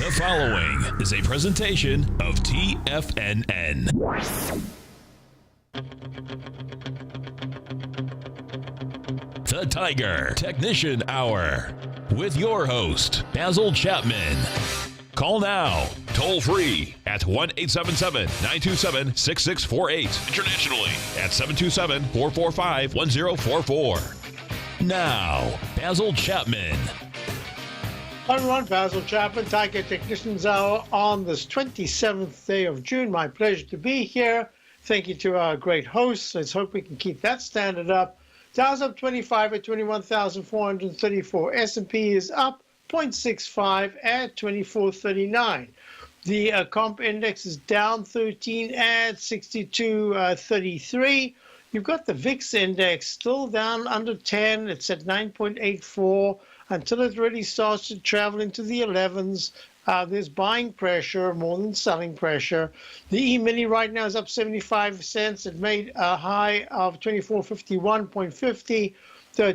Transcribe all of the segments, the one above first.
The following is a presentation of TFNN. The Tiger Technician Hour with your host, Basil Chapman. Call now, toll free at 1-877-927-6648. Internationally at 727-445-1044. Now, Basil Chapman. Hi everyone, Basil Chapman, Tiger Technicians Hour on this 27th day of June. My pleasure to be here. Thank you to our great hosts. Let's hope we can keep that standard up. Dow's up 25 at 21,434. S&P is up 0.65 at 2439. The comp index is down 13 at 6233. You've got the VIX index still down under 10. It's at 9.84. Until it really starts to travel into the 11s, there's buying pressure more than selling pressure. The E-mini right now is up 75 cents. It made a high of 2451.50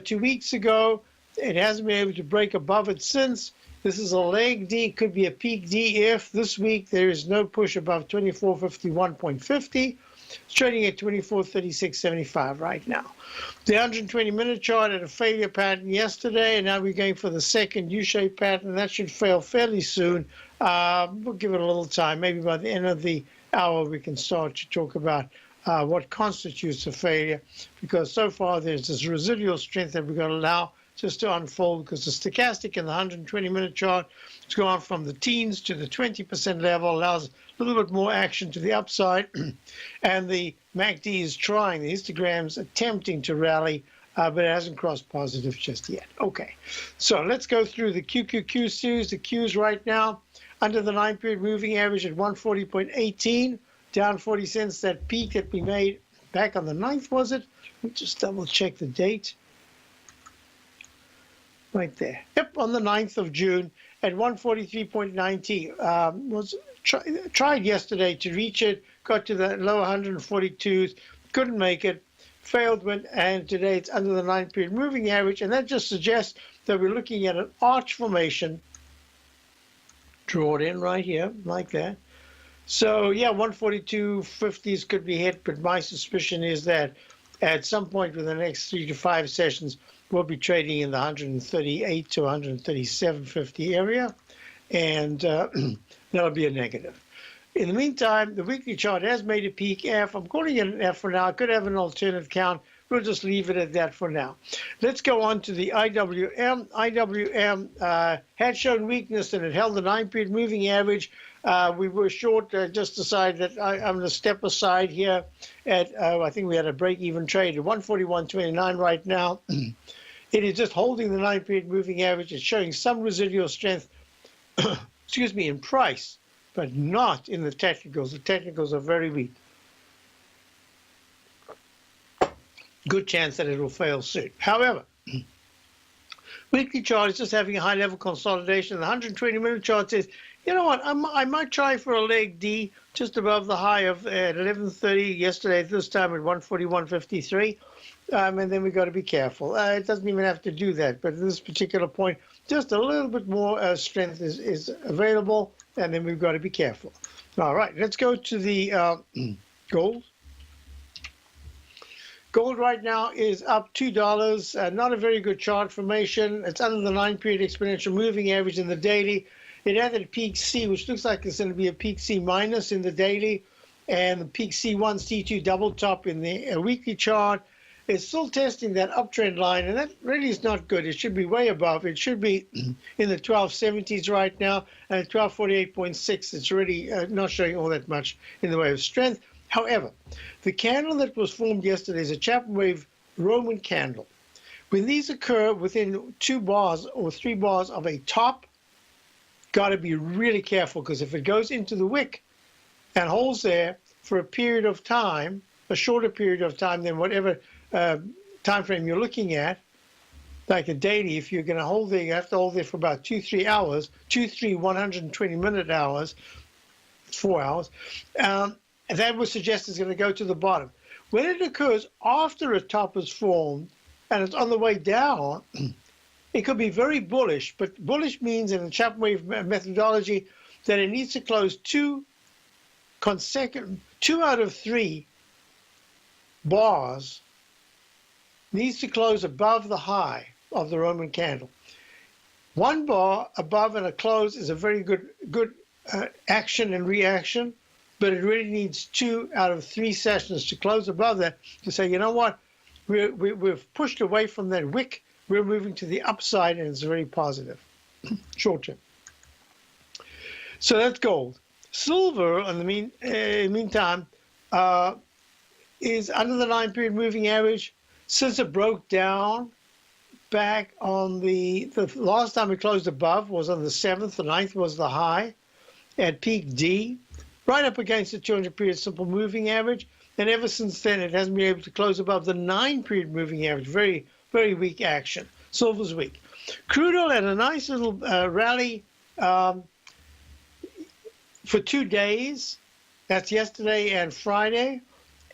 2 weeks ago. It hasn't been able to break above it since. This is a leg D, could be a peak D if this week there is no push above 2451.50. It's trading at 2436.75 right now. The 120-minute chart had a failure pattern yesterday, and now we're going for the second U-shaped pattern. That should fail fairly soon. We'll give it a little time. Maybe by the end of the hour we can start to talk about what constitutes a failure, because so far there's this residual strength that we've got to allow just to unfold, because the stochastic in the 120-minute chart has gone from the teens to the 20% level, allows a little bit more action to the upside, and the MACD is trying, the histogram's attempting to rally, but it hasn't crossed positive just yet. Okay, so let's go through the QQQ series. The Qs right now under the 9-period moving average at 140.18, down 40 cents. That peak that we made back on the 9th, was it? Let me just double check the date. Right there. Yep, on the 9th of June at 143.90. Was tried yesterday to reach it, got to the low 142s, couldn't make it, failed, and today it's under the 9-period moving average, and that just suggests that we're looking at an arch formation. Draw it in right here, like that. So, yeah, 142.50s could be hit, but my suspicion is that at some point within the next 3 to 5 sessions, we'll be trading in the 138 to 137.50 area, and that'll be a negative. In the meantime, the weekly chart has made a peak F. I'm calling it an F for now. I could have an alternate count. We'll just leave it at that for now. Let's go on to the IWM. IWM had shown weakness, and it held the 9-period moving average. We were short, just decided that I'm going to step aside here at, I think we had a break-even trade at 141.29 right now. It is just holding the 9-period moving average. It's showing some residual strength, excuse me, in price, but not in the technicals. The technicals are very weak. Good chance that it will fail soon. However, weekly chart is just having a high-level consolidation. The 120-minute chart says, you know what, I might try for a leg D just above the high of at 11:30 yesterday at this time at 141.53. And then we've got to be careful. It doesn't even have to do that, but at this particular point, just a little bit more strength is available, and then we've got to be careful. All right, let's go to the gold. Gold right now is up $2. Not a very good chart formation. It's under the 9-period exponential moving average in the daily. It had a peak C, which looks like it's going to be a peak C minus in the daily, and the peak C1, C2 double top in the weekly chart. It's still testing that uptrend line, and that really is not good. It should be way above. It should be in the 1270s right now, and at 1248.6, it's really not showing all that much in the way of strength. However, the candle that was formed yesterday is a Chapman wave Roman candle. When these occur within 2 bars or 3 bars of a top, got to be really careful, because if it goes into the wick and holds there for a period of time, a shorter period of time than whatever time frame you're looking at, like a daily, if you're going to hold there, you have to hold there for about 2-3 hours, 120-minute hours, 4 hours. That would suggest it's going to go to the bottom. When it occurs after a top is formed and it's on the way down, it could be very bullish, but bullish means in the Chapman wave methodology, that it needs to close two out of three bars needs to close above the high of the Roman candle. One bar above and a close is a very good action and reaction, but it really needs 2 out of 3 sessions to close above that to say, you know what, we've pushed away from that wick, we're moving to the upside, and it's very positive, short term. So that's gold. Silver, in the meantime, is under the 9-period moving average. Since it broke down back on the last time it closed above was on the 7th, the 9th was the high at peak D, right up against the 200-period simple moving average. And ever since then, it hasn't been able to close above the 9-period moving average. Very, very weak action. Silver's weak. Crude oil had a nice little rally for 2 days. That's yesterday and Friday.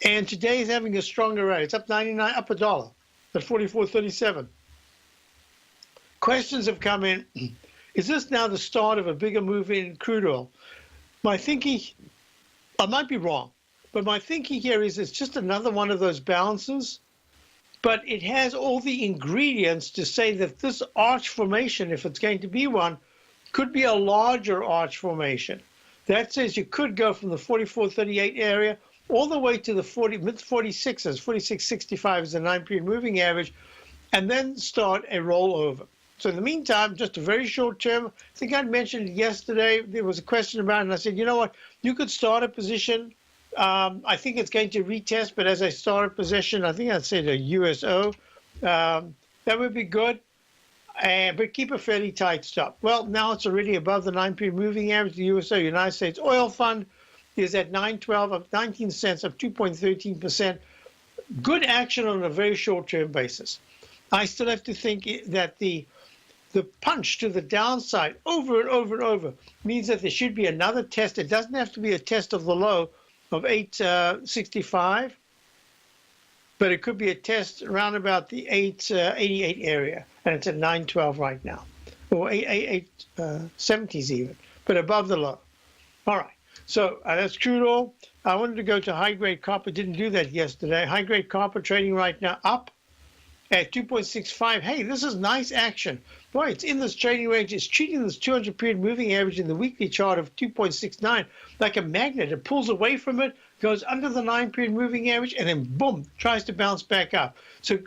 And today is having a stronger rally. It's up 99, up $1 at 44.37. Questions have come in. Is this now the start of a bigger move in crude oil? My thinking, I might be wrong, but my thinking here is it's just another one of those bounces, but it has all the ingredients to say that this arch formation, if it's going to be one, could be a larger arch formation. That says you could go from the 44.38 area all the way to the mid-46s, 46.65 is the 9-period moving average, and then start a rollover. So in the meantime, just a very short term, I think I mentioned it yesterday, there was a question about it, and I said, you know what, you could start a position. I think it's going to retest, but as I start a position, I think I'd say the USO, that would be good, but keep a fairly tight stop. Well, now it's already above the 9-period moving average. The USO, United States Oil Fund, is at 912 of 19 cents, up 2.13%. Good action on a very short-term basis. I still have to think that the punch to the downside over and over and over means that there should be another test. It doesn't have to be a test of the low of 865, but it could be a test around about the 888 area, and it's at 912 right now, or 870s even, but above the low. All right. So that's crude oil. I wanted to go to high-grade copper. Didn't do that yesterday. High-grade copper trading right now up at 2.65. Hey, this is nice action. Boy, it's in this trading range. It's treating this 200-period moving average in the weekly chart of 2.69 like a magnet. It pulls away from it, goes under the 9-period moving average, and then boom, tries to bounce back up. So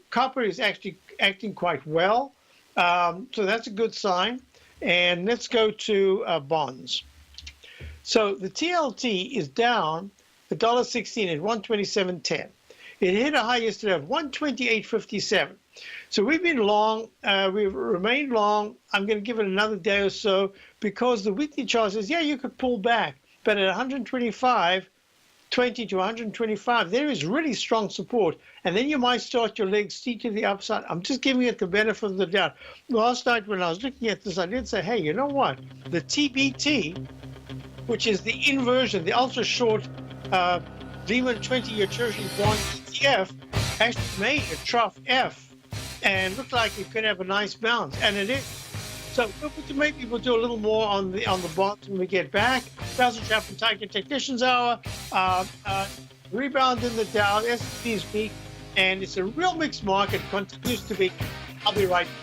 copper is actually acting quite well. So that's a good sign. And let's go to bonds. So the TLT is down $1.16 at 127.10. It hit a high yesterday of 128.57. So we've been long. We've remained long. I'm going to give it another day or so because the weekly chart says, yeah, you could pull back. But at 125, 20 to 125, there is really strong support. And then you might start your legs steep to the upside. I'm just giving it the benefit of the doubt. Last night when I was looking at this, I did say, hey, you know what? The TBT, which is the inversion, the ultra-short Lehman 20-year Treasury bond ETF, actually made a trough F and looked like it could have a nice bounce, and it is. So maybe we'll do a little more on the bonds when we get back. Basil Chapman Tiger Technicians Hour, rebound in the Dow, S&P is weak, and it's a real mixed market, continues to be. I'll be right back.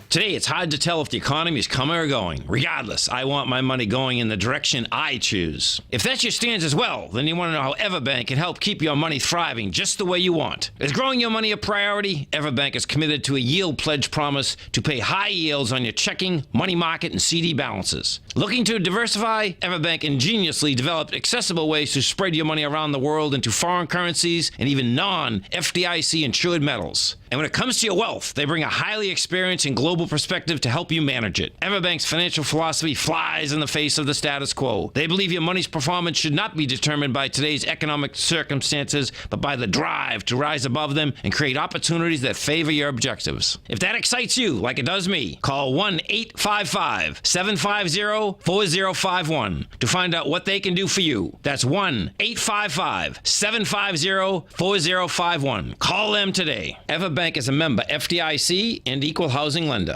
Today, it's hard to tell if the economy is coming or going. Regardless, I want my money going in the direction I choose. If that's your stance as well, then you want to know how Everbank can help keep your money thriving just the way you want. Is growing your money a priority? Everbank is committed to a yield pledge promise to pay high yields on your checking, money market, and CD balances. Looking to diversify? Everbank ingeniously developed accessible ways to spread your money around the world into foreign currencies and even non-FDIC insured metals. And when it comes to your wealth, they bring a highly experienced and global perspective to help you manage it. Everbank's financial philosophy flies in the face of the status quo. They believe your money's performance should not be determined by today's economic circumstances, but by the drive to rise above them and create opportunities that favor your objectives. If that excites you, like it does me, call 1-855-750-4051 to find out what they can do for you. That's 1-855-750-4051. Call them today. Everbank is a member FDIC and equal housing lender.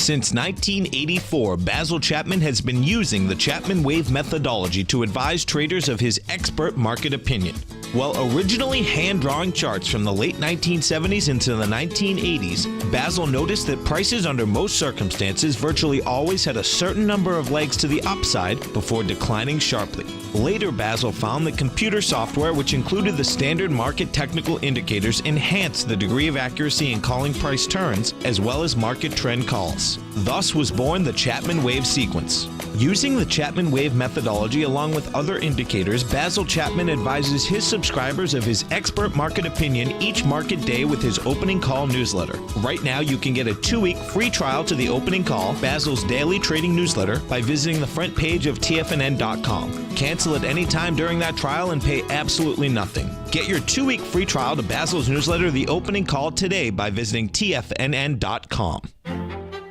Since 1984, Basil Chapman has been using the Chapman Wave methodology to advise traders of his expert market opinion. While originally hand-drawing charts from the late 1970s into the 1980s, Basil noticed that prices under most circumstances virtually always had a certain number of legs to the upside before declining sharply. Later, Basil found that computer software, which included the standard market technical indicators, enhanced the degree of accuracy in calling price turns as well as market trend calls. Thus was born the Chapman Wave sequence. Using the Chapman Wave methodology along with other indicators, Basil Chapman advises his subscribers of his expert market opinion each market day with his opening call newsletter. Right now, you can get a 2-week free trial to the opening call, Basil's daily trading newsletter, by visiting the front page of TFNN.com. Cancel at any time during that trial and pay absolutely nothing. Get your 2-week free trial to Basil's newsletter, The Opening Call, today by visiting TFNN.com.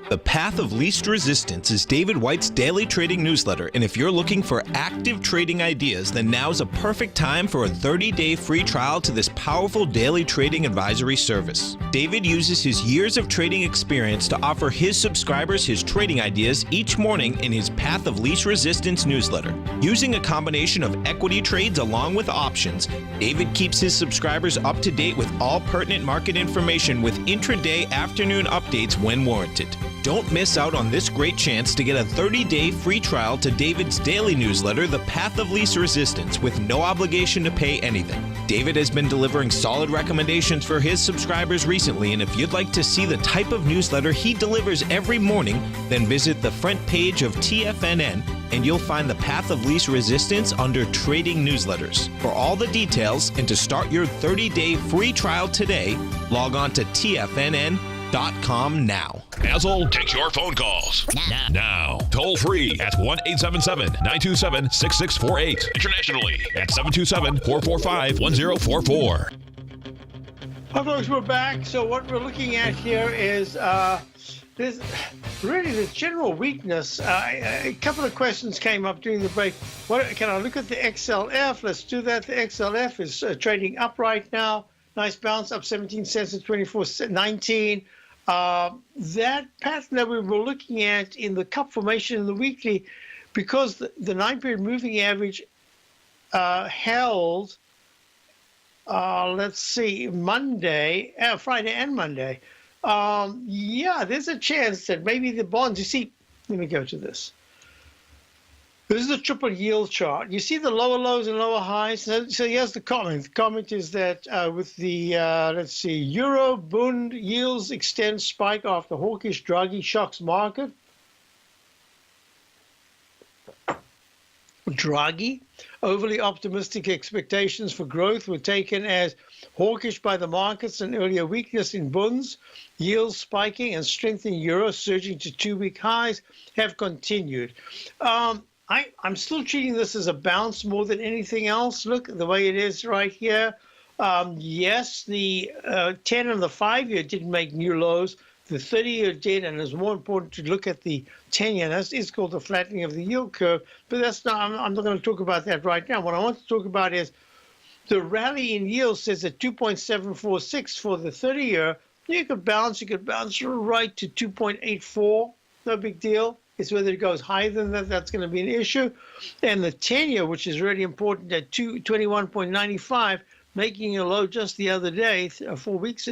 The Path of Least Resistance is David White's daily trading newsletter, and if you're looking for active trading ideas, then now's a perfect time for a 30-day free trial to this powerful daily trading advisory service. David uses his years of trading experience to offer his subscribers his trading ideas each morning in his Path of Least Resistance newsletter. Using a combination of equity trades along with options, David keeps his subscribers up to date with all pertinent market information with intraday afternoon updates when warranted. Don't miss out on this great chance to get a 30-day free trial to David's daily newsletter, The Path of Least Resistance, with no obligation to pay anything. David has been delivering solid recommendations for his subscribers recently, and if you'd like to see the type of newsletter he delivers every morning, then visit the front page of TFNN and you'll find the Path of Least Resistance under Trading Newsletters. For all the details and to start your 30-day free trial today, log on to TFNN.com now. Basil takes your phone calls. Now. Toll free at 1-877-927-6648. Internationally at 727-445-1044. Hi, folks, we're back. So what we're looking at here is there's really the general weakness. A couple of questions came up during the break. Can I look at the XLF? Let's do that. The XLF is trading up right now. Nice bounce up 17 cents at 24.19. That pattern that we were looking at in the cup formation in the weekly, because the 9-period moving average held, let's see, Friday and Monday. Yeah, there's a chance that maybe the bonds, you see, let me go to this. This is a triple yield chart. You see the lower lows and lower highs. So here's the comment. The comment is that with the, let's see, Euro Bund yields extend spike after hawkish Draghi shocks market. Draghi, overly optimistic expectations for growth were taken as hawkish by the markets and earlier weakness in bunds. Yields spiking and strengthening euro surging to 2-week highs have continued. I'm still treating this as a bounce more than anything else. Look the way it is right here. Yes, the 10 and the 5-year didn't make new lows. The 30-year did, and it's more important to look at the 10-year. It's called the flattening of the yield curve, but that's not. I'm not going to talk about that right now. What I want to talk about is the rally in yield says at 2.746 for the 30-year. You could bounce right to 2.84. No big deal. It's whether it goes higher than that, that's going to be an issue. And the 10-year, which is really important, at 21.95, making a low just the other day, 3 weeks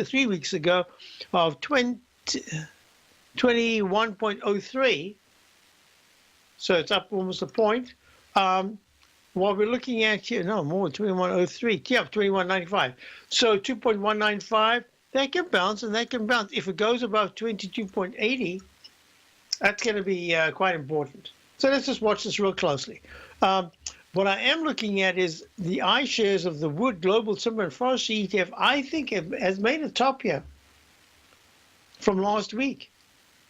ago, of 21.03. So it's up almost a point. What we're looking at here, no, more, 21.03. Yeah, 21.95. So 2.195, that can bounce, and that can bounce. If it goes above 22.80, that's going to be quite important. So let's just watch this real closely. What I am looking at is the iShares of the Wood Global Timber and Forestry ETF. I think it has made a top here from last week,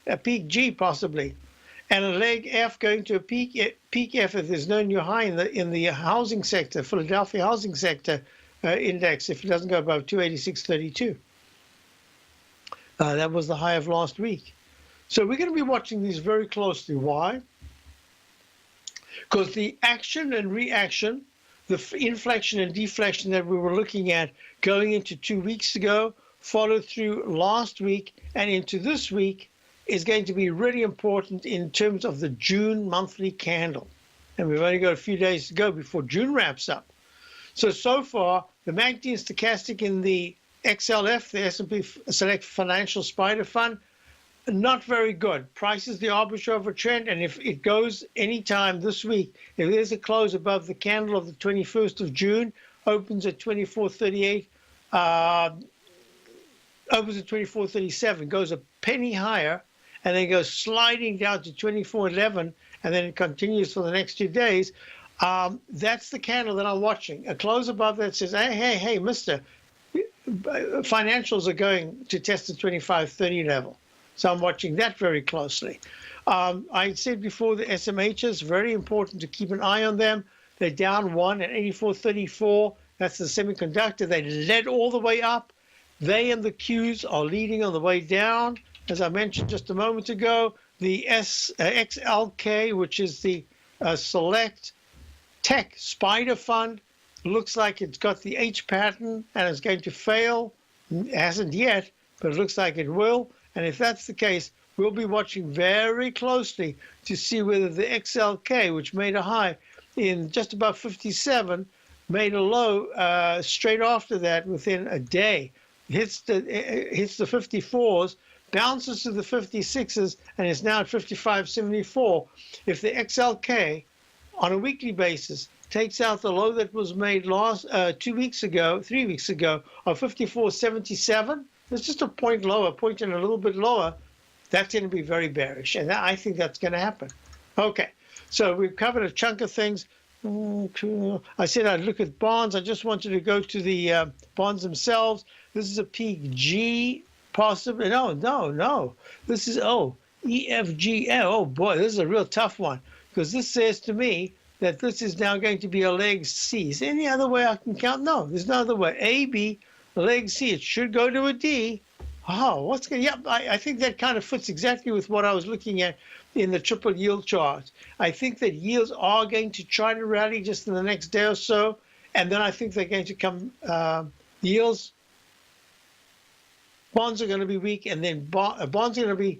a peak G possibly, and a leg F going to a peak F if there's no new high in the housing sector, Philadelphia housing sector index, if it doesn't go above 286.32. That was the high of last week. So we're going to be watching these very closely. Why? Because the action and reaction, the inflection and deflection that we were looking at going into 2 weeks ago, followed through last week and into this week, is going to be really important in terms of the June monthly candle. And we've only got a few days to go before June wraps up. So far, the MACD and stochastic in the XLF, the S&P Select Financial Spider Fund, not very good. Price is the arbiter of a trend, and if it goes anytime this week, if there's a close above the candle of the 21st of June, opens at 24.38, opens at 24.37, goes a penny higher, and then goes sliding down to 24.11, and then it continues for the next 2 days. That's the candle that I'm watching. A close above that says, hey, mister, financials are going to test the 25.30 level. So I'm watching that very closely. I said before, the SMHs, very important to keep an eye on them. They're down 1 at 84.34. That's the semiconductor. They led all the way up. They and the Qs are leading on the way down. As I mentioned just a moment ago, the XLK, which is the Select Tech Spider Fund, looks like it's got the H pattern and it's going to fail. It hasn't yet, but it looks like it will. And if that's the case, we'll be watching very closely to see whether the XLK, which made a high in just about 57, made a low straight after that within a day. Hits the 54s, bounces to the 56s, and is now at 55.74. If the XLK on a weekly basis takes out the low that was made 3 weeks ago of 54.77, it's just a point lower, point and a little bit lower, that's going to be very bearish. And I think that's going to happen. Okay, so we've covered a chunk of things. I said I'd look at bonds. I just wanted to go to the bonds themselves. This is a peak G, possibly. No. This is, EFG. Oh, boy, this is a real tough one, because this says to me that this is now going to be a leg C. Is there any other way I can count? No, there's no other way. A, B, leg C. It should go to a D. Oh, what's going to, yeah, I think that kind of fits exactly with what I was looking at in the triple yield chart. I think that yields are going to try to rally just in the next day or so. And then I think they're going to come, yields, bonds are going to be weak, and then bonds are going to be,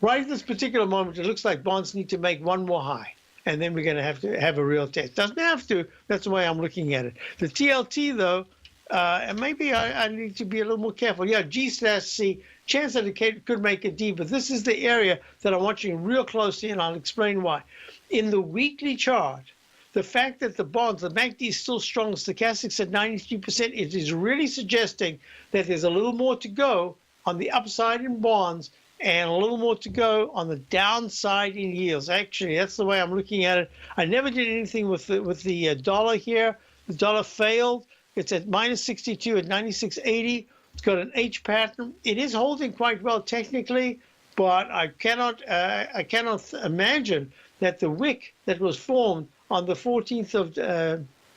right at this particular moment, it looks like bonds need to make one more high. And then we're going to have a real test. Doesn't have to. That's the way I'm looking at it. The TLT, though, and maybe I need to be a little more careful. Yeah, G/C, chance that it could make a D, but this is the area that I'm watching real closely, and I'll explain why. In the weekly chart, the fact that the bonds, the MACD is still strong, stochastics at 93%, it is really suggesting that there's a little more to go on the upside in bonds and a little more to go on the downside in yields. Actually, that's the way I'm looking at it. I never did anything with the dollar here. The dollar failed. It's at minus 62 at 96.80. It's got an H pattern. It is holding quite well technically, but I cannot imagine that the wick that was formed on the 14th of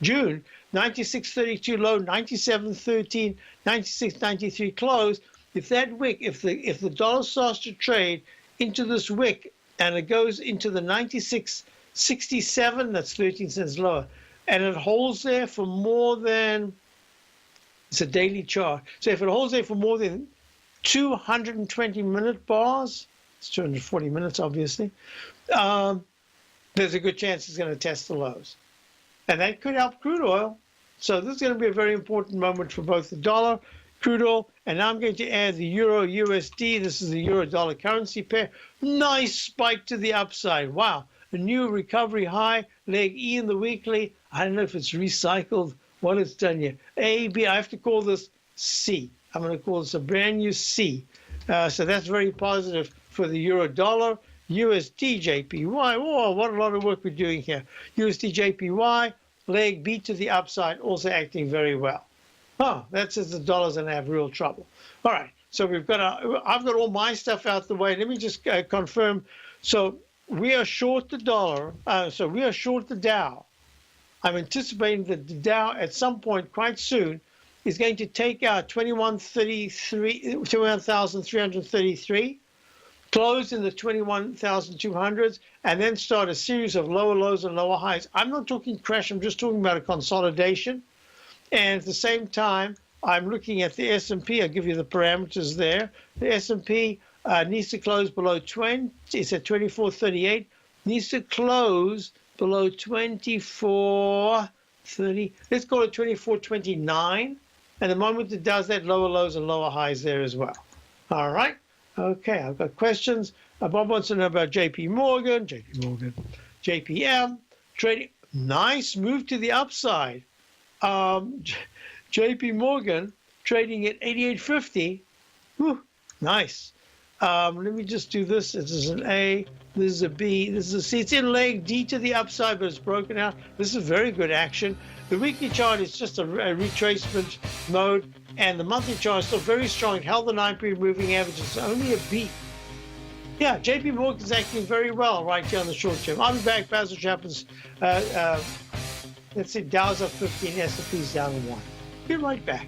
June, 96.32 low, 97.13, 96.93 close. If that wick, if the dollar starts to trade into this wick and it goes into the 96.67, that's 13 cents lower, and it holds there for more than, it's a daily chart. So if it holds there for more than 220-minute bars, it's 240 minutes, obviously, there's a good chance it's going to test the lows. And that could help crude oil. So this is going to be a very important moment for both the dollar, crude oil, and now I'm going to add the Euro USD. This is the Euro-dollar currency pair. Nice spike to the upside. Wow. A new recovery high, leg E in the weekly. I don't know if it's recycled, what it's done here. A, B, I have to call this C. I'm going to call this a brand new C. So that's very positive for the Euro-dollar. USD JPY. Whoa, what a lot of work we're doing here. USD JPY, leg B to the upside, also acting very well. Oh, that says the dollar's going to have real trouble. All right, so I've got all my stuff out the way. Let me just confirm. So we are short the dollar. So we are short the Dow. I'm anticipating that the Dow at some point quite soon is going to take out 21,333, close in the 21,200s, and then start a series of lower lows and lower highs. I'm not talking crash. I'm just talking about a consolidation. And at the same time, I'm looking at the S&P. I'll give you the parameters there. The S&P needs to close below 20. It's at 24.38. Needs to close below 24.30. Let's call it 24.29. And the moment it does that, lower lows and lower highs there as well. All right. Okay, I've got questions. Bob wants to know about JP Morgan, JPM, trading. Nice move to the upside. JP Morgan trading at 88.50. Whew, nice. Let me just do this. This is an A. This is a B. This is a C. It's in leg D to the upside, but it's broken out. This is very good action. The weekly chart is just a retracement mode, and the monthly chart is still very strong. It held the 9-period moving average. It's only a B. Yeah, JP Morgan is acting very well right here on the short term. I'll be back. Basil Chapman's, let's see, Dow's up 15, S&P's down 1. Be right back.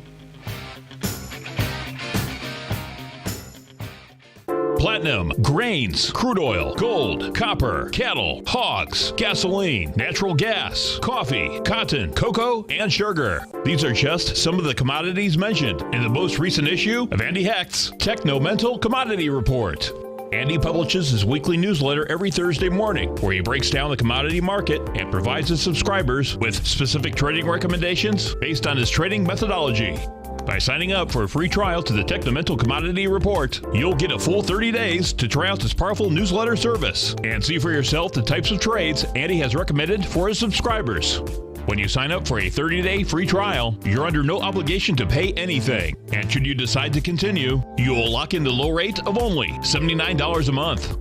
Platinum, grains, crude oil, gold, copper, cattle, hogs, gasoline, natural gas, coffee, cotton, cocoa, and sugar. These are just some of the commodities mentioned in the most recent issue of Andy Hecht's Technomental Commodity Report. Andy publishes his weekly newsletter every Thursday morning, where he breaks down the commodity market and provides his subscribers with specific trading recommendations based on his trading methodology. By signing up for a free trial to the Technomental Commodity Report, you'll get a full 30 days to try out this powerful newsletter service and see for yourself the types of trades Andy has recommended for his subscribers. When you sign up for a 30-day free trial, you're under no obligation to pay anything. And should you decide to continue, you will lock in the low rate of only $79 a month.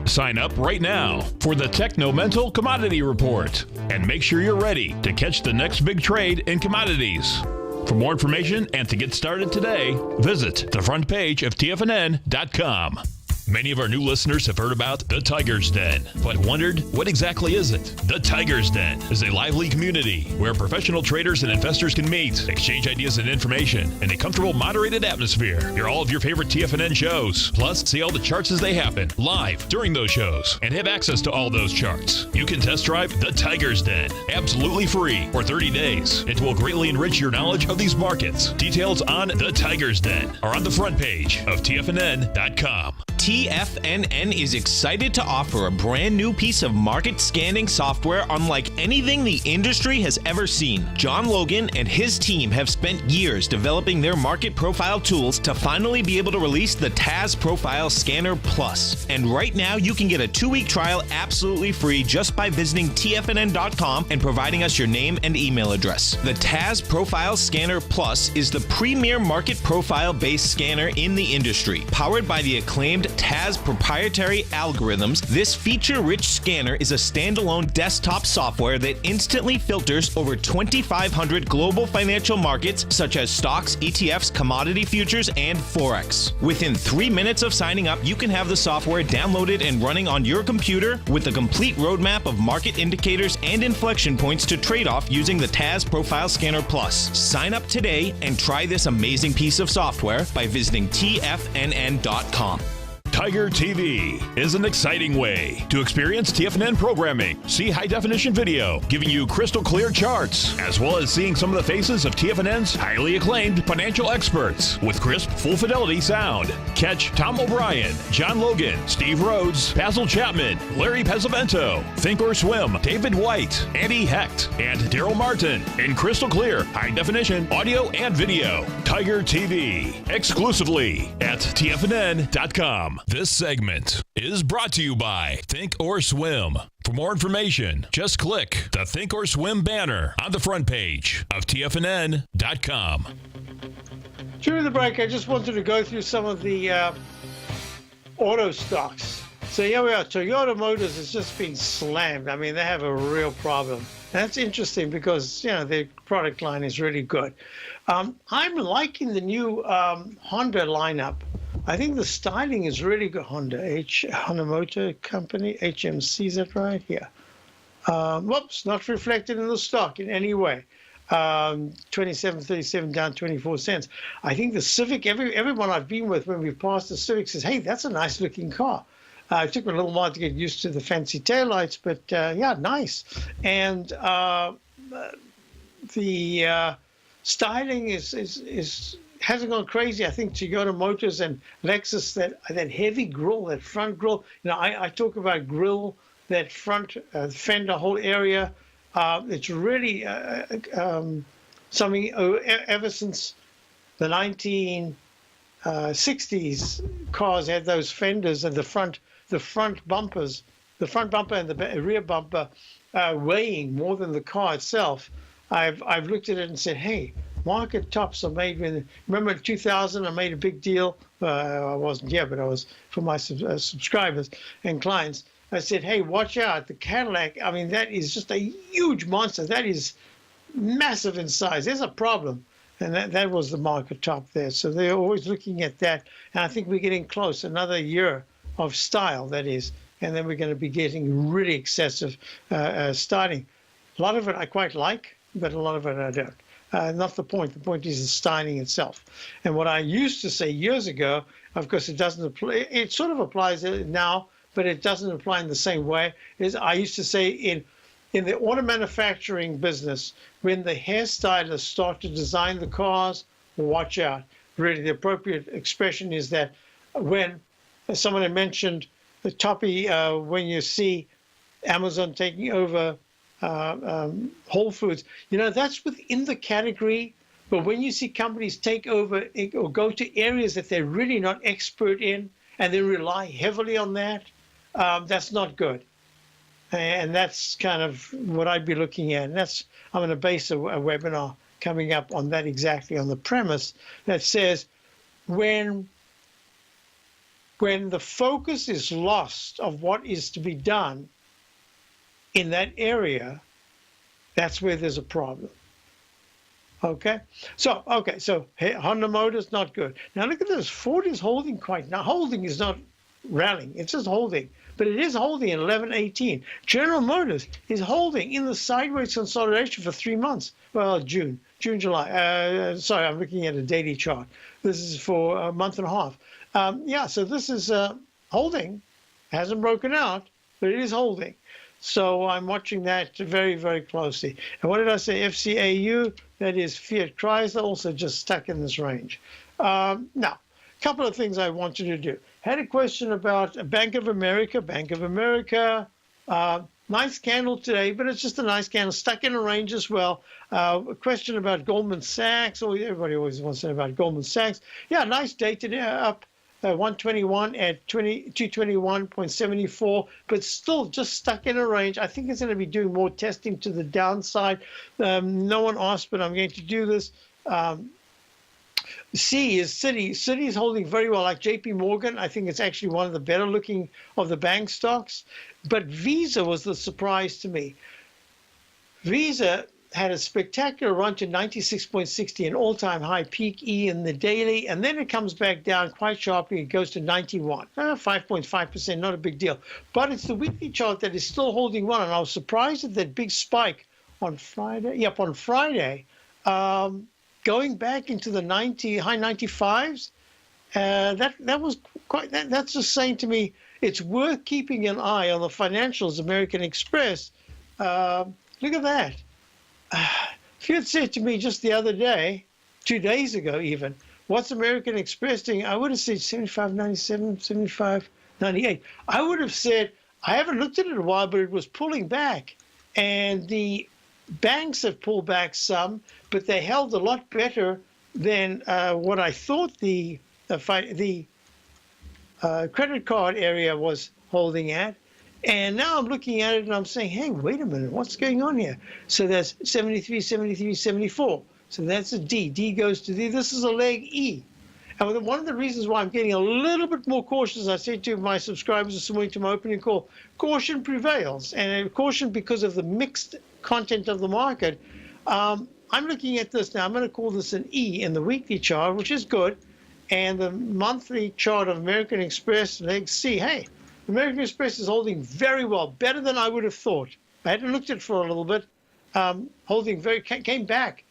Sign up right now for the Technomental Commodity Report and make sure you're ready to catch the next big trade in commodities. For more information and to get started today, visit the front page of TFNN.com. Many of our new listeners have heard about the Tiger's Den, but wondered, what exactly is it? The Tiger's Den is a lively community where professional traders and investors can meet, exchange ideas and information in a comfortable, moderated atmosphere. Hear all of your favorite TFNN shows, plus see all the charts as they happen live during those shows and have access to all those charts. You can test drive the Tiger's Den absolutely free for 30 days. It will greatly enrich your knowledge of these markets. Details on the Tiger's Den are on the front page of TFNN.com. TFNN is excited to offer a brand new piece of market scanning software unlike anything the industry has ever seen. John Logan and his team have spent years developing their market profile tools to finally be able to release the TAS Profile Scanner Plus. And right now you can get a 2-week trial absolutely free just by visiting TFNN.com and providing us your name and email address. The TAS Profile Scanner Plus is the premier market profile-based scanner in the industry. Powered by the acclaimed TAS proprietary algorithms, this feature-rich scanner is a standalone desktop software that instantly filters over 2,500 global financial markets such as stocks, ETFs, commodity futures, and Forex. Within 3 minutes of signing up, you can have the software downloaded and running on your computer with a complete roadmap of market indicators and inflection points to trade off using the TAS Profile Scanner Plus. Sign up today and try this amazing piece of software by visiting TFNN.com. Tiger TV is an exciting way to experience TFNN programming. See high-definition video, giving you crystal clear charts, as well as seeing some of the faces of TFNN's highly acclaimed financial experts with crisp, full-fidelity sound. Catch Tom O'Brien, John Logan, Steve Rhodes, Basil Chapman, Larry Pesavento, Think or Swim, David White, Andy Hecht, and Daryl Martin in crystal clear, high-definition audio and video. Tiger TV, exclusively at TFNN.com. This segment is brought to you by Think or Swim. For more information, just click the Think or Swim banner on the front page of TFNN.com. During the break, I just wanted to go through some of the auto stocks. So here we are. Toyota Motors has just been slammed. I mean, they have a real problem. And that's interesting because, you know, their product line is really good. I'm liking the new Honda lineup. I think the styling is really good. Honda Motor Company, HMC, is that right? Yeah. Whoops, not reflected in the stock in any way. 27.37 down 24 cents. I think the Civic, everyone I've been with when we've passed the Civic says, hey, that's a nice looking car. It took me a little while to get used to the fancy taillights, but yeah, nice. And the styling hasn't gone crazy. I think Toyota Motors and Lexus, that heavy grille, that front grille. I talk about grille, that front fender whole area. It's really something ever since the 1960s. Cars had those fenders and the front bumpers, the front bumper and the rear bumper weighing more than the car itself. I've looked at it and said, hey, market tops are made when. Remember in 2000, I made a big deal. I wasn't here, but I was for my subscribers and clients. I said, hey, watch out. The Cadillac, I mean, that is just a huge monster. That is massive in size. There's a problem. And that was the market top there. So they're always looking at that. And I think we're getting close, another year of style, that is. And then we're going to be getting really excessive styling. A lot of it I quite like, but a lot of it I don't. Not the point. The point is the styling itself. And what I used to say years ago, of course, it doesn't apply. It sort of applies now, but it doesn't apply in the same way. Is I used to say in the auto manufacturing business, when the hairstylists start to design the cars, watch out. Really, the appropriate expression is that when someone had mentioned the toppy, when you see Amazon taking over Whole Foods, that's within the category. But when you see companies take over or go to areas that they're really not expert in and they rely heavily on that, that's not good. And that's kind of what I'd be looking at. And I'm going to base a webinar coming up on that, exactly on the premise that says when the focus is lost of what is to be done in that area, that's where there's a problem. Okay, so Honda Motors, not good. Now look at this. Ford is holding now. Holding is not rallying. It's just holding. But it is holding at 11.18. General Motors is holding in the sideways consolidation for 3 months. Well, June, July. Sorry, I'm looking at a daily chart. This is for a month and a half. So this is holding. Hasn't broken out, but it is holding. So I'm watching that very, very closely. And what did I say? FCAU, that is Fiat Chrysler, also just stuck in this range. Now, a couple of things I wanted to do. Had a question about Bank of America. Bank of America, nice candle today, but it's just a nice candle, stuck in a range as well. A question about Goldman Sachs. Oh, everybody always wants to know about Goldman Sachs. Yeah, nice day today, up 121 at 221.74, but still just stuck in a range. I think it's going to be doing more testing to the downside. No one asked, but I'm going to do this. C is Citi. Citi is holding very well, like JP Morgan. I think it's actually one of the better looking of the bank stocks. But Visa was the surprise to me. Visa had a spectacular run to 96.60, an all-time high peak E in the daily, and then it comes back down quite sharply. It goes to 91, 5.5%, not a big deal. But it's the weekly chart that is still holding well, and I was surprised at that big spike on Friday. Yep, on Friday. Going back into the high 95s, that was quite. That's just saying to me it's worth keeping an eye on the financials. American Express. Look at that. If you had said to me just the other day, 2 days ago even, what's American Express doing? I would have said 75.97, 75.98. I would have said I haven't looked at it in a while, but it was pulling back, and the banks have pulled back some, but they held a lot better than what I thought the credit card area was holding at. And now I'm looking at it and I'm saying, hey, wait a minute, what's going on here? So that's 73, 73, 74. So that's a D. D goes to D. This is a leg E. And one of the reasons why I'm getting a little bit more cautious, I said to my subscribers this morning to my opening call, caution prevails. And caution because of the mixed content of the market. I'm looking at this now. I'm going to call this an E in the weekly chart, which is good. And the monthly chart of American Express, leg C. Hey, American Express is holding very well, better than I would have thought. I hadn't looked at it for a little bit. Holding came back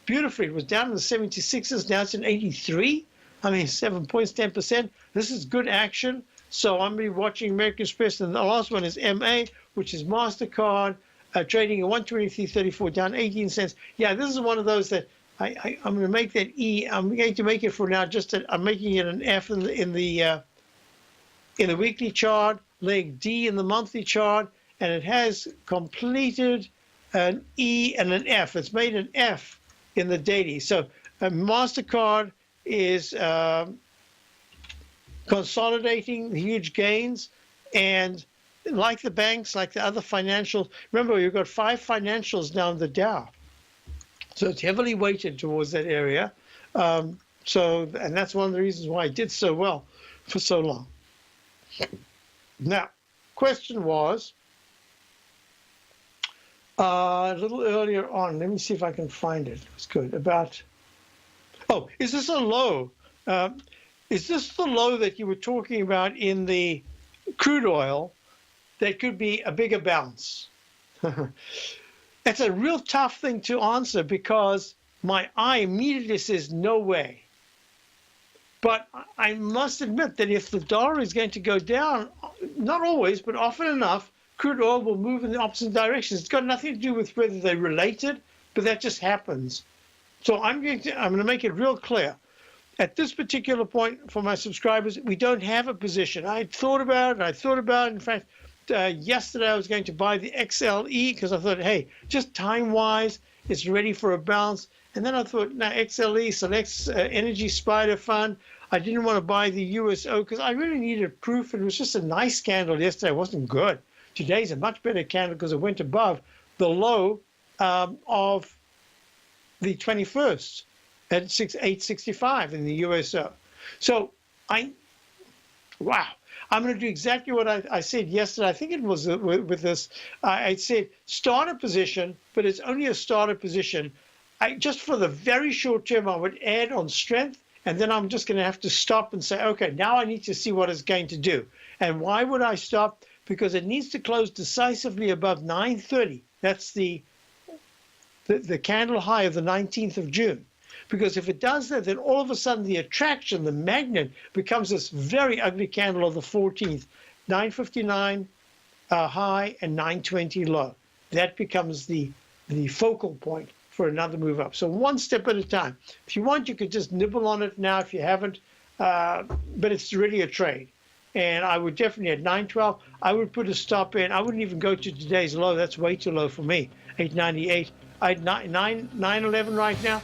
beautifully. It was down in the 76s. Now it's in 83. I mean, 7 points, 10%. This is good action. So I'm going to be watching American Express. And the last one is MA, which is MasterCard, trading at 123.34, down 18 cents. Yeah, this is one of those that I'm going to make that E. I'm going to make it for now. I'm making it an F in the weekly chart, leg D in the monthly chart, and it has completed an E and an F. It's made an F in the daily. So MasterCard is consolidating the huge gains, and like the banks, like the other financials, remember you've got 5 financials now in the Dow. So it's heavily weighted towards that area. And that's one of the reasons why it did so well for so long. Now, question was, a little earlier on, let me see if I can find it. It's good. Is this a low? Is this the low that you were talking about in the crude oil that could be a bigger bounce? That's a real tough thing to answer because my eye immediately says no way. But I must admit that if the dollar is going to go down, not always, but often enough, crude oil will move in the opposite direction. It's got nothing to do with whether they're related, but that just happens. So I'm going to make it real clear. At this particular point for my subscribers, we don't have a position. I thought about it. In fact, yesterday I was going to buy the XLE because I thought, hey, just time-wise, it's ready for a bounce. And then I thought, now XLE, Select Energy Spider Fund. I didn't want to buy the USO because I really needed proof. It was just a nice candle yesterday. It wasn't good. Today's a much better candle because it went above the low of the 21st at 865 in the USO. So wow. I'm going to do exactly what I said yesterday. I think it was with this. I said start a position, but it's only a starter position. Just for the very short term, I would add on strength, and then I'm just going to have to stop and say, okay, now I need to see what it's going to do. And why would I stop? Because it needs to close decisively above 930. That's the candle high of the 19th of June. Because if it does that, then all of a sudden the attraction, the magnet, becomes this very ugly candle of the 14th, 959 high and 920 low. That becomes the focal point for another move up. So one step at a time. If you want, you could just nibble on it now if you haven't, but it's really a trade. And I would definitely, at 912, I would put a stop in. I wouldn't even go to today's low. That's way too low for me, 898. I had 911 right now.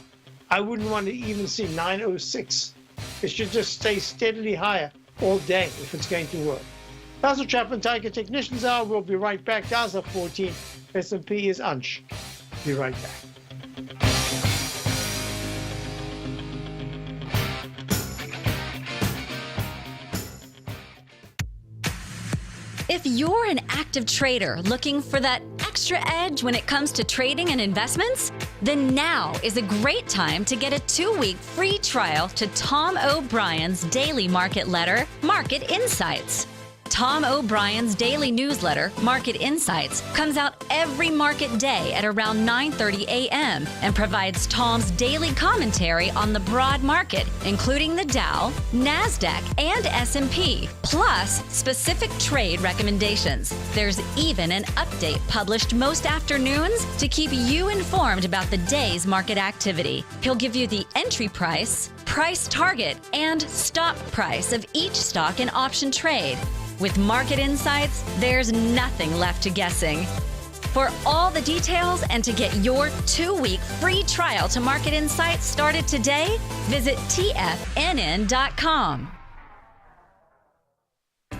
I wouldn't want to even see 906. It should just stay steadily higher all day if it's going to work. Basil Chapman, Tiger Technicians Hour. We'll be right back. Dow's up 14. S&P is unch. Be right back. If you're an active trader looking for that extra edge when it comes to trading and investments, then now is a great time to get a 2-week free trial to Tom O'Brien's daily market letter, Market Insights. Tom O'Brien's daily newsletter, Market Insights, comes out every market day at around 9:30 a.m. and provides Tom's daily commentary on the broad market, including the Dow, NASDAQ, and S&P, plus specific trade recommendations. There's even an update published most afternoons to keep you informed about the day's market activity. He'll give you the entry price, price target, and stop price of each stock and option trade. With Market Insights, there's nothing left to guessing. For all the details and to get your 2-week free trial to Market Insights started today, visit TFNN.com.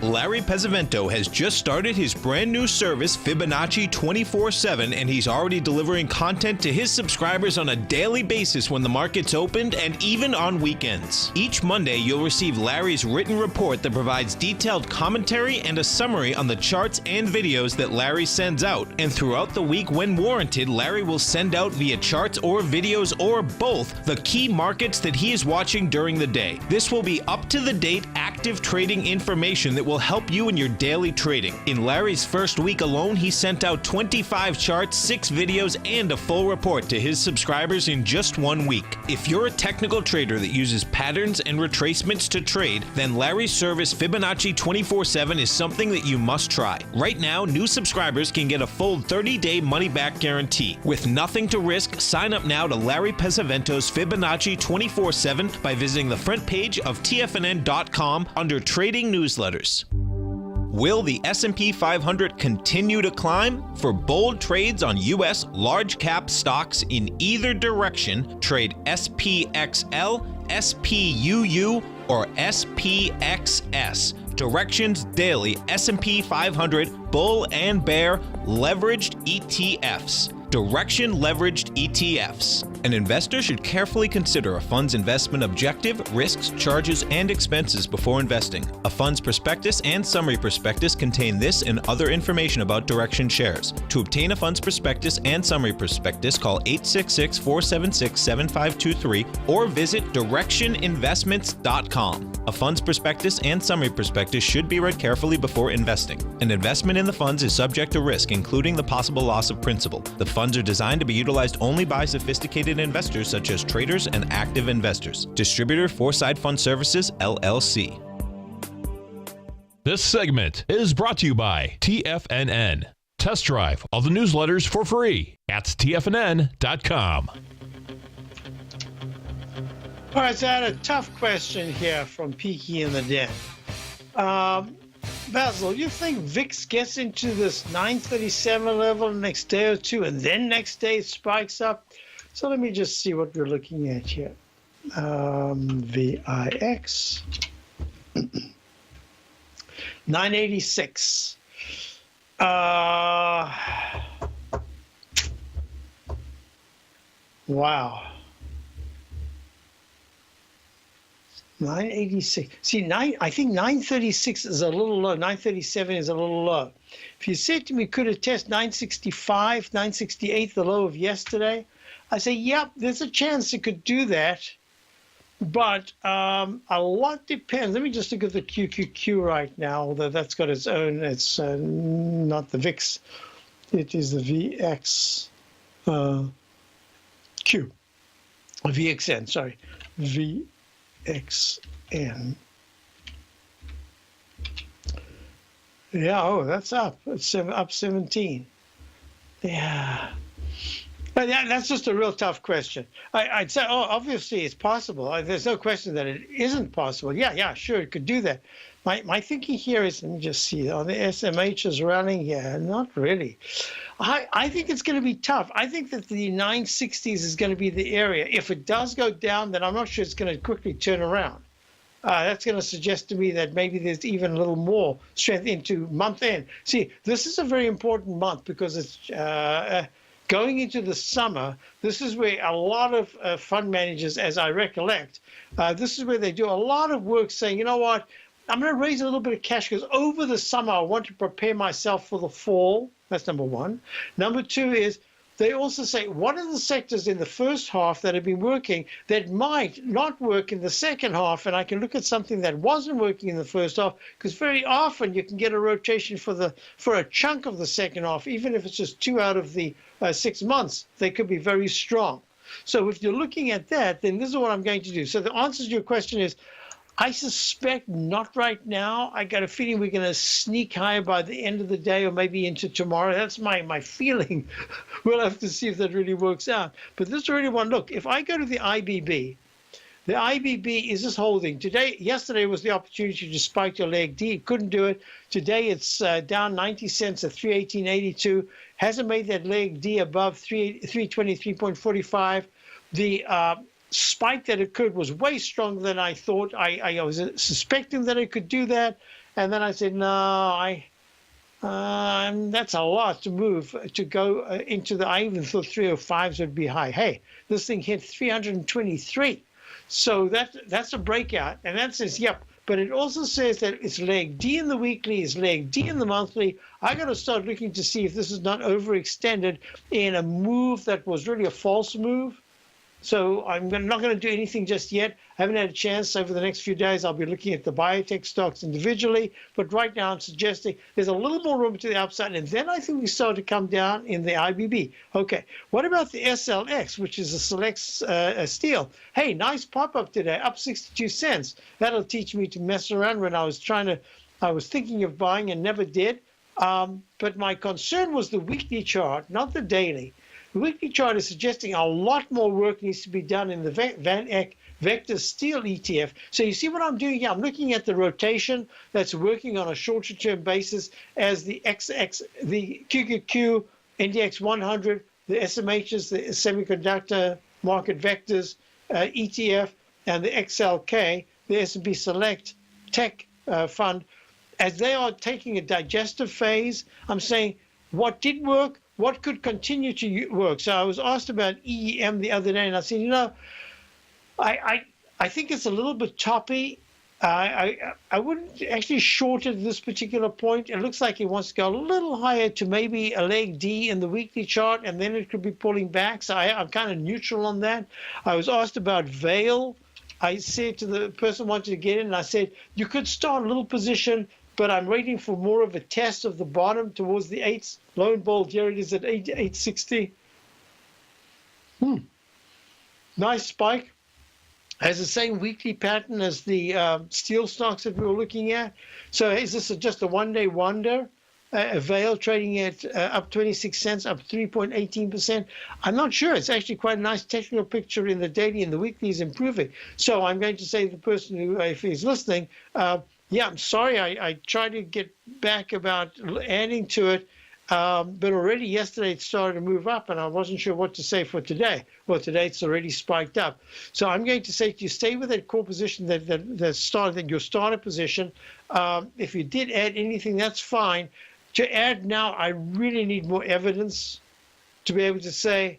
Larry Pesavento has just started his brand new service, Fibonacci 24/7, and he's already delivering content to his subscribers on a daily basis when the market's opened and even on weekends. Each Monday, you'll receive Larry's written report that provides detailed commentary and a summary on the charts and videos that Larry sends out. And throughout the week, when warranted, Larry will send out via charts or videos or both the key markets that he is watching during the day. This will be up-to-the-date, accurate active trading information that will help you in your daily trading. In Larry's first week alone, he sent out 25 charts, 6 videos, and a full report to his subscribers in just 1 week. If you're a technical trader that uses patterns and retracements to trade, then Larry's service Fibonacci 24/7 is something that you must try. Right now, new subscribers can get a full 30-day money-back guarantee. With nothing to risk, sign up now to Larry Pesavento's Fibonacci 24/7 by visiting the front page of TFNN.com under Trading Newsletters. Will the S&P 500 continue to climb? For bold trades on U.S. large-cap stocks in either direction, trade SPXL, SPUU, or SPXS. Directions Daily S&P 500 Bull and Bear Leveraged ETFs. Direction Leveraged ETFs. An investor should carefully consider a fund's investment objective, risks, charges, and expenses before investing. A fund's prospectus and summary prospectus contain this and other information about Direction shares. To obtain a fund's prospectus and summary prospectus, call 866-476-7523 or visit directioninvestments.com. A fund's prospectus and summary prospectus should be read carefully before investing. An investment in the funds is subject to risk, including the possible loss of principal. The funds are designed to be utilized only by sophisticated investors such as traders and active investors. Distributor Foreside Fund Services, LLC. This segment is brought to you by TFNN. Test drive all the newsletters for free at TFNN.com. All right, so I had a tough question here from Peaky in the Den. Basil, you think VIX gets into this 937 level the next day or two, and then next day it spikes up? So let me just see what we're looking at here. VIX 986. Wow. 986. See, I think 936 is a little low. 937 is a little low. If you said to me, could it test 965, 968, the low of yesterday? I say, yep, there's a chance it could do that. But a lot depends. Let me just look at the QQQ right now, although that's got its own. It's not the VIX. It is the VX Q. VXN, sorry. VXN. Yeah, oh, that's up. It's up 17. Yeah. But that's just a real tough question. I'd say, oh, obviously it's possible. There's no question that it isn't possible. Yeah, sure, it could do that. My thinking here is, let me just see, are the SMHs running here? Not really. I think it's going to be tough. I think that the 960s is going to be the area. If it does go down, then I'm not sure it's going to quickly turn around. That's going to suggest to me that maybe there's even a little more strength into month end. See, this is a very important month because it's going into the summer. This is where a lot of fund managers, as I recollect, this is where they do a lot of work saying, you know what, I'm going to raise a little bit of cash because over the summer I want to prepare myself for the fall. That's number one. Number two is they also say, what are the sectors in the first half that have been working that might not work in the second half? And I can look at something that wasn't working in the first half, because very often you can get a rotation for a chunk of the second half, even if it's just 2 out of the 6 months, they could be very strong. So if you're looking at that, then this is what I'm going to do. So the answer to your question is, I suspect not right now. I got a feeling we're going to sneak higher by the end of the day or maybe into tomorrow. That's my feeling. We'll have to see if that really works out. But this is really one. Look, if I go to the IBB is just holding. Yesterday was the opportunity to spike your leg D. It couldn't do it. Today it's down 90 cents at 318.82. Hasn't made that leg D above 323.45. The spike that occurred was way stronger than I thought. I was suspecting that it could do that, and then I said, no, that's a lot to move to go into the. I even thought 305s would be high. Hey, this thing hit 323, so that's a breakout, and that says yep. But it also says that it's leg D in the weekly, it's leg D in the monthly. I got to start looking to see if this is not overextended in a move that was really a false move. So I'm not going to do anything just yet. I haven't had a chance. Over the next few days, I'll be looking at the biotech stocks individually. But right now, I'm suggesting there's a little more room to the upside. And then I think we start to come down in the IBB. Okay, what about the SLX, which is a select steel? Hey, nice pop-up today, up 62 cents. That'll teach me to mess around when I was thinking of buying and never did. But my concern was the weekly chart, not the daily. The weekly chart is suggesting a lot more work needs to be done in the Van Eck Vector Steel ETF. So you see what I'm doing here? I'm looking at the rotation that's working on a shorter term basis as the the QQQ, NDX 100, the SMHs, the Semiconductor Market Vectors ETF, and the XLK, the S&P Select Tech Fund. As they are taking a digestive phase, I'm saying what did work, what could continue to work. So I was asked about EEM the other day, and I said, I think it's a little bit choppy. I wouldn't actually short it at this particular point. It looks like it wants to go a little higher to maybe a leg D in the weekly chart, and then it could be pulling back. So I'm kind of neutral on that. I was asked about Vail. I said to the person who wanted to get in, and I said, you could start a little position, but I'm waiting for more of a test of the bottom towards the 8s. Lo and behold, here it is at 860. Nice spike. Has the same weekly pattern as the steel stocks that we were looking at. So is this just a one-day wonder? A Vail trading at up 26 cents, up 3.18%. I'm not sure. It's actually quite a nice technical picture in the daily, and the weekly is improving. So I'm going to say to the person who, if he's listening, yeah, I'm sorry. I tried to get back about adding to it, but already yesterday it started to move up, and I wasn't sure what to say for today. Well, today it's already spiked up. So I'm going to say to you, stay with that core position that started, your starter position. If you did add anything, that's fine. To add now, I really need more evidence to be able to say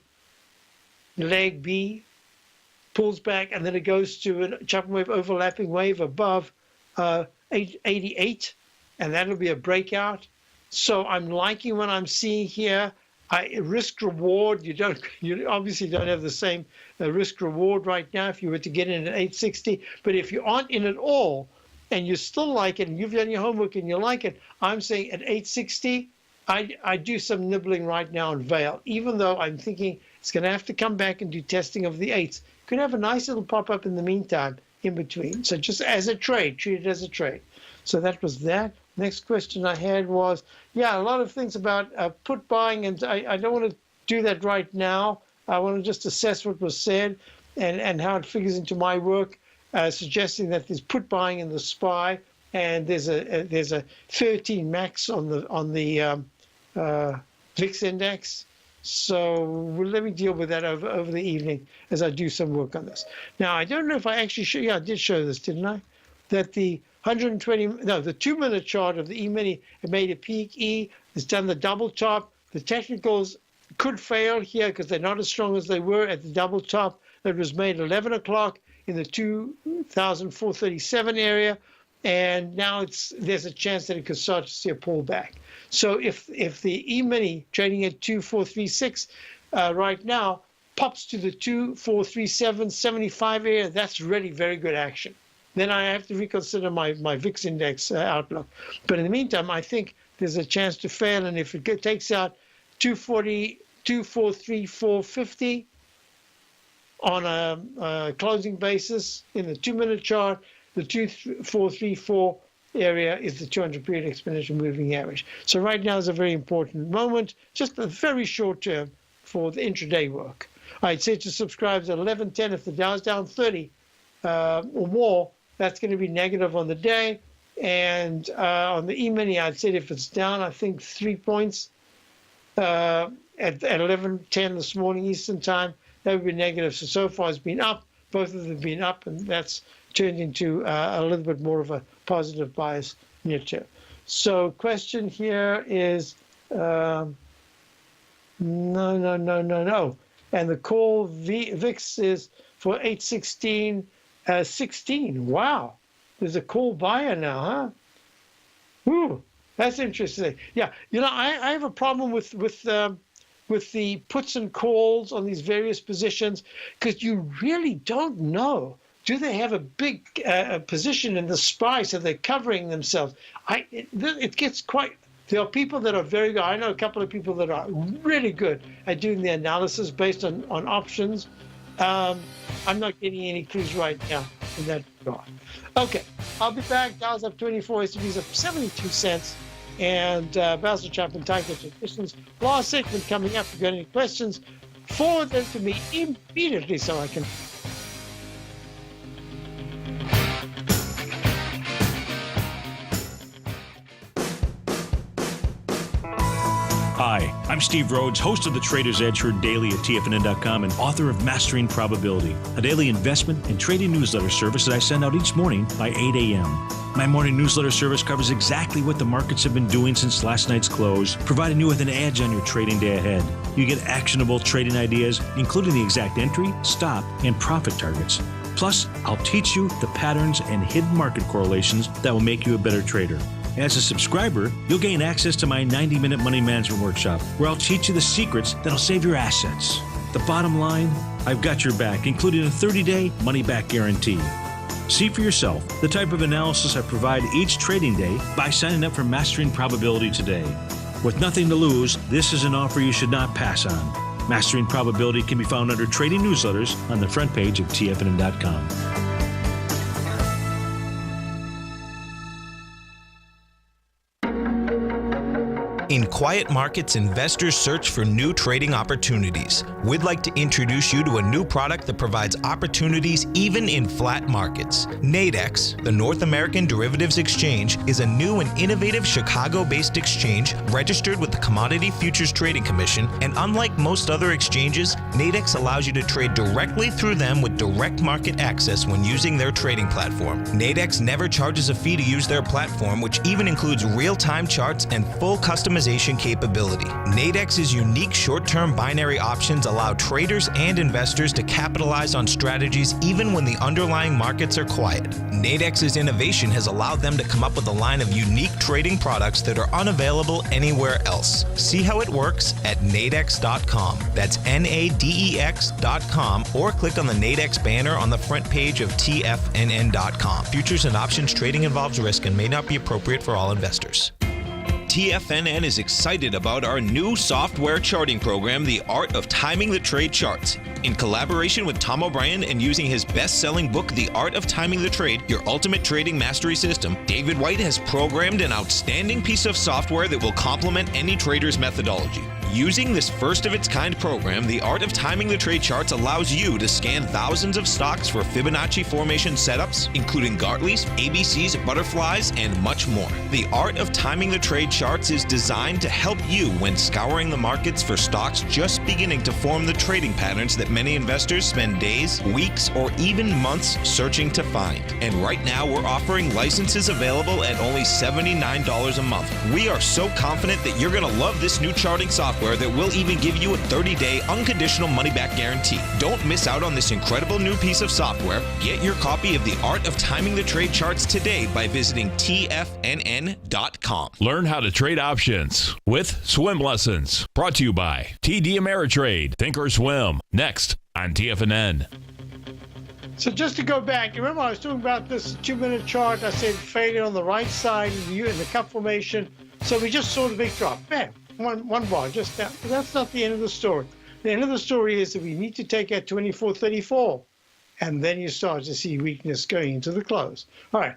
leg B pulls back, and then it goes to a Chapman wave overlapping wave above 888, and that'll be a breakout. So I'm liking what I'm seeing here. Risk reward, you obviously don't have the same risk reward right now if you were to get in at 860. But if you aren't in at all and you still like it and you've done your homework and you like it, I'm saying at 860, I do some nibbling right now in Vail, even though I'm thinking it's going to have to come back and do testing of the 8s. Could have a nice little pop up in the meantime in between. So just as a trade, treat it as a trade. So that was that. Next question I had was, yeah, a lot of things about put buying, and I don't want to do that right now. I want to just assess what was said and how it figures into my work, suggesting that there's put buying in the SPY, and there's a 13 max on the VIX index. So let me deal with that over the evening as I do some work on this. Now, I don't know if I actually I did show this, didn't I? That the 2-minute chart of the E-mini, it made a peak E, it's done the double top. The technicals could fail here because they're not as strong as they were at the double top that was made at 11 o'clock in the 2,437 area. And now there's a chance that it could start to see a pullback. So if the E-mini trading at 2,436 right now pops to the 2,437.75 area, that's really very good action. Then I have to reconsider my VIX index outlook. But in the meantime, I think there's a chance to fail. And if it takes out 2,434.50 on a closing basis in the 2-minute chart, the 2,434 area is the 200-period exponential moving average. So right now is a very important moment, just a very short term for the intraday work. I'd say to subscribe at 11:10 if the Dow's down 30 or more. That's going to be negative on the day. And on the E-mini, I'd say if it's down, I think 3 points at 11:10 this morning Eastern time, that would be negative. So far it's been up. Both of them have been up, and that's turned into a little bit more of a positive bias near term. So question here is, no. And the call VIX is for 816. 16. Wow. There's a call buyer now, huh? Ooh, that's interesting. Yeah, I have a problem with with the puts and calls on these various positions, because you really don't know. Do they have a big position in the SPY, so they're covering themselves? It gets quite. There are people that are very good. I know a couple of people that are really good at doing the analysis based on options. I'm not getting any clues right now in that regard. Okay, I'll be back. Dow's up 24, S&P's up 72 cents. And Basil Chapman, Tiger Technicians. Last segment coming up. If you've got any questions, forward them to me immediately so I can. Hi, I'm Steve Rhodes, host of the Trader's Edge, heard daily at TFNN.com and author of Mastering Probability, a daily investment and trading newsletter service that I send out each morning by 8 a.m. My morning newsletter service covers exactly what the markets have been doing since last night's close, providing you with an edge on your trading day ahead. You get actionable trading ideas, including the exact entry, stop, and profit targets. Plus, I'll teach you the patterns and hidden market correlations that will make you a better trader. As a subscriber, you'll gain access to my 90-minute money management workshop, where I'll teach you the secrets that'll save your assets. The bottom line, I've got your back, including a 30-day money-back guarantee. See for yourself the type of analysis I provide each trading day by signing up for Mastering Probability today. With nothing to lose, this is an offer you should not pass on. Mastering Probability can be found under Trading Newsletters on the front page of TFNN.com. In quiet markets, investors search for new trading opportunities. We'd like to introduce you to a new product that provides opportunities even in flat markets. Nadex, the North American Derivatives Exchange, is a new and innovative Chicago-based exchange registered with the Commodity Futures Trading Commission, and unlike most other exchanges, Nadex allows you to trade directly through them with direct market access when using their trading platform. Nadex never charges a fee to use their platform, which even includes real-time charts and full customization capability. Nadex's unique short-term binary options allow traders and investors to capitalize on strategies even when the underlying markets are quiet. Nadex's innovation has allowed them to come up with a line of unique trading products that are unavailable anywhere else. See how it works at nadex.com. That's NADEX.com, or click on the Nadex banner on the front page of TFNN.com. Futures and options trading involves risk and may not be appropriate for all investors. TFNN is excited about our new software charting program, The Art of Timing the Trade Charts. In collaboration with Tom O'Brien and using his best-selling book, The Art of Timing the Trade, Your Ultimate Trading Mastery System, David White has programmed an outstanding piece of software that will complement any trader's methodology. Using this first-of-its-kind program, The Art of Timing the Trade Charts allows you to scan thousands of stocks for Fibonacci formation setups, including Gartley's, ABC's, butterflies, and much more. The Art of Timing the Trade Charts is designed to help you when scouring the markets for stocks just beginning to form the trading patterns that many investors spend days, weeks, or even months searching to find. And right now, we're offering licenses available at only $79 a month. We are so confident that you're going to love this new charting software that will even give you a 30-day unconditional money-back guarantee. Don't miss out on this incredible new piece of software. Get your copy of The Art of Timing the Trade Charts today by visiting TFNN.com. Learn how to trade options with swim lessons. Brought to you by TD Ameritrade. Think or swim. Next on TFNN. So just to go back, you remember I was talking about this 2-minute chart. I said failure on the right side in the cup formation. So we just saw the big drop. Bam. One bar, just that. But that's not the end of the story. The end of the story is that we need to take out 24.34, and then you start to see weakness going into the close. All right.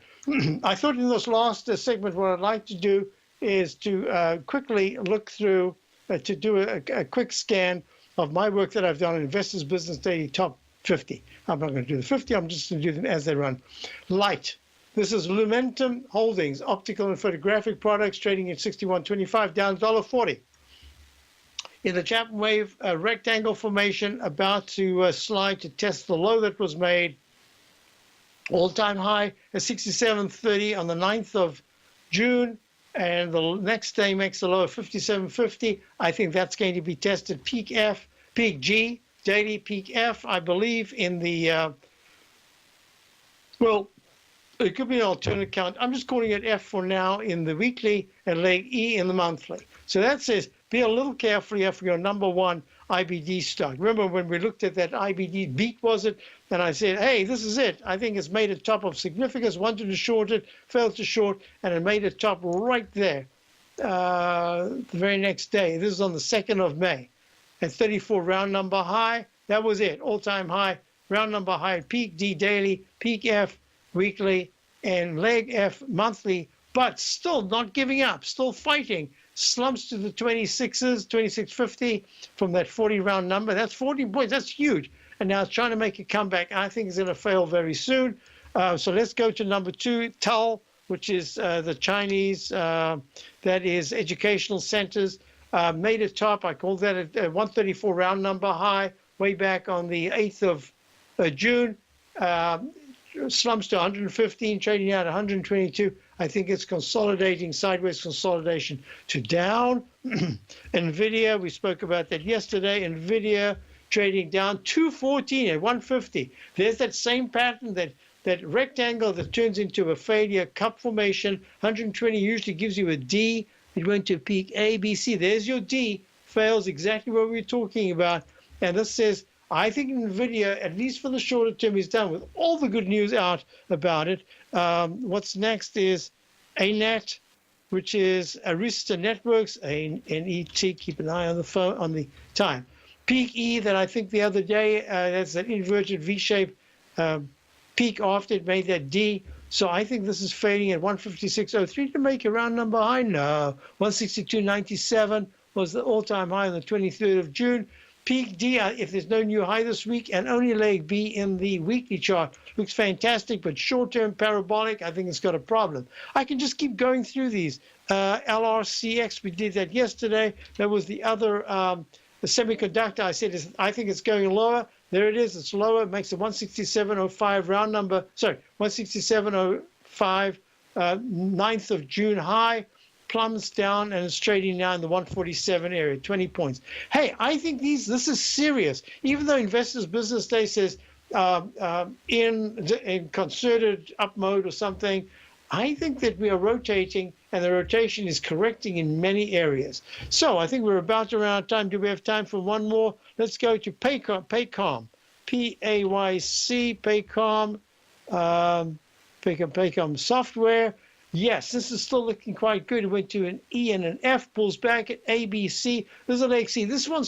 I thought in this last segment, what I'd like to do is to quickly look through, to do a quick scan of my work that I've done in Investors Business Daily Top 50. I'm not going to do the 50. I'm just going to do them as they run. Light. This is Lumentum Holdings, optical and photographic products, trading at 61.25, down $1.40. In the Chapman Wave rectangle formation, about to slide to test the low that was made. All-time high at 67.30 on the 9th of June, and the next day makes the low of 57.50. I think that's going to be tested. Peak F, Peak G, daily Peak F, I believe in the, it could be an alternate count. I'm just calling it F for now in the weekly and leg E in the monthly. So that says be a little careful here for your number one IBD stock. Remember when we looked at that IBD beat, was it? And I said, hey, this is it. I think it's made a top of significance, wanted to short it, failed to short, and it made a top right there the very next day. This is on the 2nd of May. At 34 round number high, that was it, all-time high, round number high, peak D daily, peak F weekly, and leg F monthly, but still not giving up, still fighting. Slumps to the 26s, 2650 from that 40 round number. That's 40 points. That's huge. And now it's trying to make a comeback. I think it's going to fail very soon. So let's go to number 2, TAL, which is the Chinese, that is educational centers. Made a top. I called that a 134 round number high way back on the 8th of June. Slumps to 115, trading out 122. I think it's consolidating, sideways consolidation to down. NVIDIA, we spoke about that yesterday. NVIDIA trading down 214 at 150. There's that same pattern, that rectangle that turns into a failure, cup formation. 120 usually gives you a D. It went to peak A, B, C. There's your D. Fails exactly what we were talking about. And this says, I think NVIDIA, at least for the shorter term, is done with all the good news out about it. What's next is ANET, which is Arista Networks, ANET. Keep an eye on the phone, on the time. Peak E that I think the other day, that's an inverted V-shape peak after it made that D. So I think this is fading at 156.03 to make a round number high. No, 162.97 was the all-time high on the 23rd of June. Peak D, if there's no new high this week, and only leg B in the weekly chart, looks fantastic, but short-term parabolic, I think it's got a problem. I can just keep going through these. LRCX, we did that yesterday. That was the other the semiconductor. I said, I think it's going lower. There it is. It's lower. It makes a 167.05 round number. Sorry, 167.05, 9th of June high. Plumbs down, and it's trading now in the 147 area, 20 points. Hey, I think this is serious. Even though Investors Business Day says in concerted up mode or something, I think that we are rotating, and the rotation is correcting in many areas. So I think we're about around out of time. Do we have time for one more? Let's go to Paycom, P-A-Y-C, Paycom, Paycom Software. Yes, this is still looking quite good. It went to an E and an F, pulls back at A, B, C. There's an XC. This one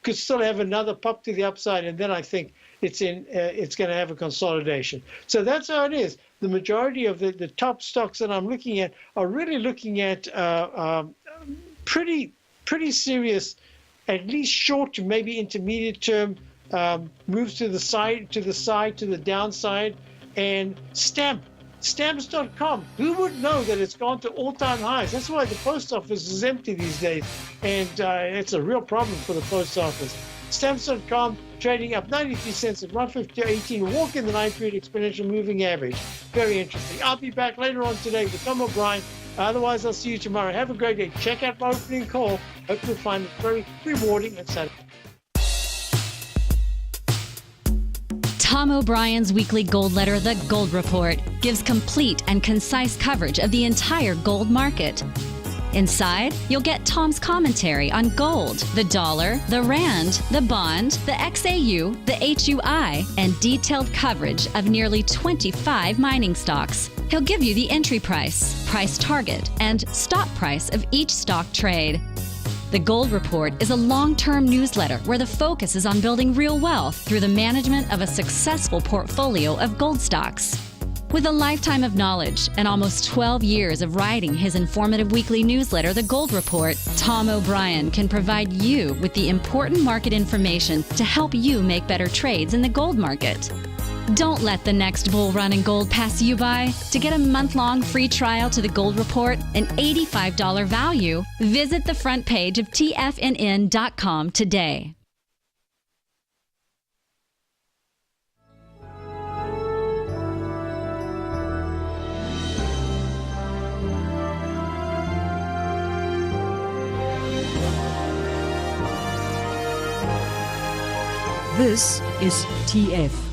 could still have another pop to the upside, and then I think it's going to have a consolidation. So that's how it is. The majority of the top stocks that I'm looking at are really looking at pretty serious, at least short to maybe intermediate term moves to the side, to the downside, and Stamps.com. Who would know that it's gone to all-time highs? That's why the post office is empty these days, and it's a real problem for the post office. Stamps.com trading up 93 cents at 150.18, walk in the 9-period exponential moving average. Very interesting. I'll be back later on today with Tom O'Brien. Otherwise, I'll see you tomorrow. Have a great day. Check out my opening call. Hope you'll find it very rewarding and satisfying. Tom O'Brien's weekly gold letter, The Gold Report, gives complete and concise coverage of the entire gold market. Inside, you'll get Tom's commentary on gold, the dollar, the rand, the bond, the XAU, the HUI, and detailed coverage of nearly 25 mining stocks. He'll give you the entry price, price target, and stop price of each stock trade. The Gold Report is a long-term newsletter where the focus is on building real wealth through the management of a successful portfolio of gold stocks. With a lifetime of knowledge and almost 12 years of writing his informative weekly newsletter, The Gold Report, Tom O'Brien can provide you with the important market information to help you make better trades in the gold market. Don't let the next bull run in gold pass you by. To get a month-long free trial to The Gold Report, an $85 value, visit the front page of TFNN.com today. This is TFNN.